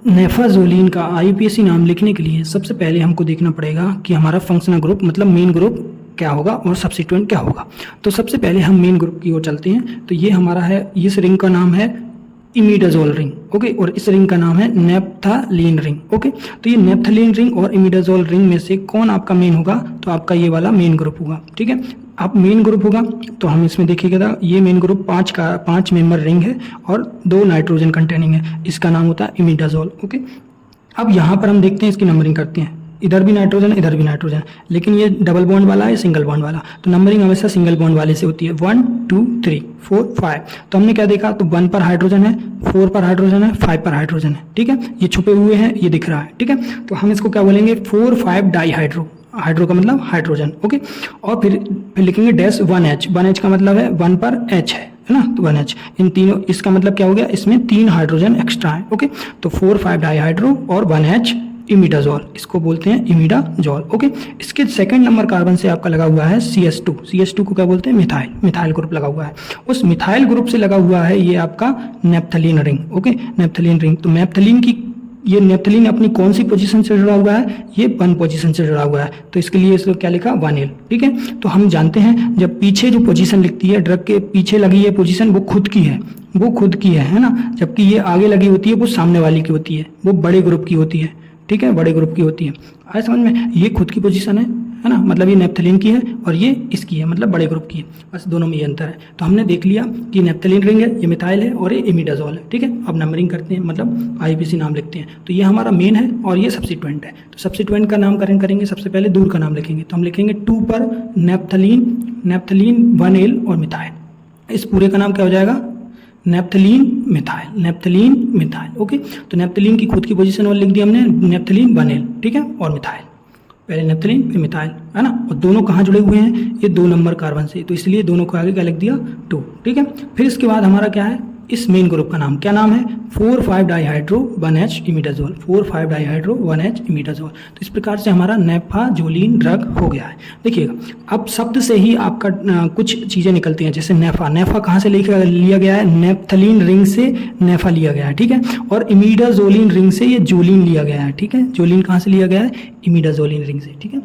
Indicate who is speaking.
Speaker 1: नेफाजोलिन का आईयूपीएसी नाम लिखने के लिए सबसे पहले हमको देखना पड़ेगा कि हमारा फंक्शनल ग्रुप मतलब मेन ग्रुप क्या होगा और सब्स्टिट्यूएंट क्या होगा। तो सबसे पहले हम मेन ग्रुप की ओर चलते हैं। तो ये हमारा है, इस रिंग का नाम है इमिडाजोल रिंग, ओके, और इस रिंग का नाम है नेप्थलीन रिंग, ओके। तो ये नेप्थलीन रिंग और इमिडाजोल रिंग में से कौन आपका मेन होगा, तो आपका ये वाला मेन ग्रुप होगा, ठीक है। आप मेन ग्रुप होगा तो हम इसमें देखिएगा, ये मेन ग्रुप 5 मेंबर रिंग है और 2 नाइट्रोजन कंटेनिंग है, इसका नाम होता है इमिडाजोल, ओके। अब यहाँ पर हम देखते हैं, इसकी नंबरिंग करते हैं, इधर भी नाइट्रोजन इधर भी नाइट्रोजन, लेकिन ये डबल बॉन्ड वाला है सिंगल बॉन्ड वाला, तो नंबरिंग हमेशा सिंगल बॉन्ड वाले से होती है, 1 2 3 4 5। तो हमने क्या देखा, तो 1 पर हाइड्रोजन है, 4 पर हाइड्रोजन है, 5 पर हाइड्रोजन है, ठीक है, ये छुपे हुए हैं, ये दिख रहा है, ठीक है। तो हम इसको क्या बोलेंगे, 4,5 डाईहाइड्रो, हाइड्रो का मतलब हाइड्रोजन, ओके। और फिर लिखेंगे डैश 1H, 1H का मतलब है 1 पर H है ना, तो 1H, इन तीनों, इसका मतलब क्या हो गया, इसमें 3 हाइड्रोजन एक्स्ट्रा है, ओके। तो 4,5 डाईहाइड्रो और 1H इमिडाजोल, इसको बोलते हैं इमिडाजोल, ओके। इसके सेकंड नंबर कार्बन से आपका लगा हुआ है CH2, CH2 को क्या बोलते हैं, मिथाइल, मिथाइल ग्रुप लगा हुआ है। उस मिथाइल ग्रुप से लगा हुआ है ये आपका naphthalene ring, okay, naphthalene ring. तो नेप्थलीन की, ये नेप्थलीन अपनी कौन सी पोजीशन से जुड़ा हुआ है, ये 1 पोजीशन से जुड़ा हुआ है, तो इसके लिए इसको क्या लिखा, 1L, ठीक है। तो हम जानते हैं जब पीछे जो पोजीशन लिखती है, ड्रग के पीछे लगी है पोजीशन, वो खुद की है, वो खुद की है ना, जबकि ये आगे लगी होती है वो सामने वाली की होती है, वो बड़े ग्रुप की होती है, ठीक है, बड़े ग्रुप की होती है। आए समझ में, ये खुद की पोजीशन है ना, मतलब ये नेप्थलीन की है और ये इसकी है, मतलब बड़े ग्रुप की है, बस दोनों में ये अंतर है। तो हमने देख लिया कि नेप्थलीन रिंग है, ये मिथाइल है और ये इमिडाजोल है, ठीक है। अब नंबरिंग करते हैं, मतलब आईयूपीएसी नाम लिखते हैं। तो ये हमारा मेन है और ये सब्स्टिट्यूएंट है। तो सब्स्टिट्यूएंट का नामकरण करेंगे, सबसे पहले दूर का नाम लिखेंगे, तो हम लिखेंगे 2 पर नेप्थलीन, नेप्थलीन 1L और मिथाइल, इस पूरे का नाम क्या हो जाएगा, naphthalene methyl, naphthalene methyl, okay. तो नेप्थलीन की खुद की पोजीशन और लिख दी हमने, नेप्थलीन 1L, ठीक है, और मिथाइल, पहले नेप्थलीन फिर मिथाइल, है ना। और दोनों कहाँ जुड़े हुए हैं, ये 2 नंबर कार्बन से, तो इसलिए दोनों को आगे क्या लिख दिया, 2, ठीक है। फिर इसके बाद हमारा क्या है, इस मेन ग्रुप का नाम क्या नाम है, 4,5 dihydro 1H imidazole, 4,5 dihydro 1H imidazole. तो इस प्रकार से हमारा नेफाजोलिन ड्रग हो गया है। देखिएगा, अब शब्द से ही आपका कुछ चीज़ें निकलती हैं, जैसे नेफा, नेफा कहाँ से लिया गया है, नेप्थलीन रिंग से नेफा लिया गया है, ठीक है। और इमिडाजोलिन रिंग से ये जोलिन लिया गया है, ठीक है, जोलिन कहाँ से लिया गया है, इमिडाजोलिन रिंग से, ठीक है।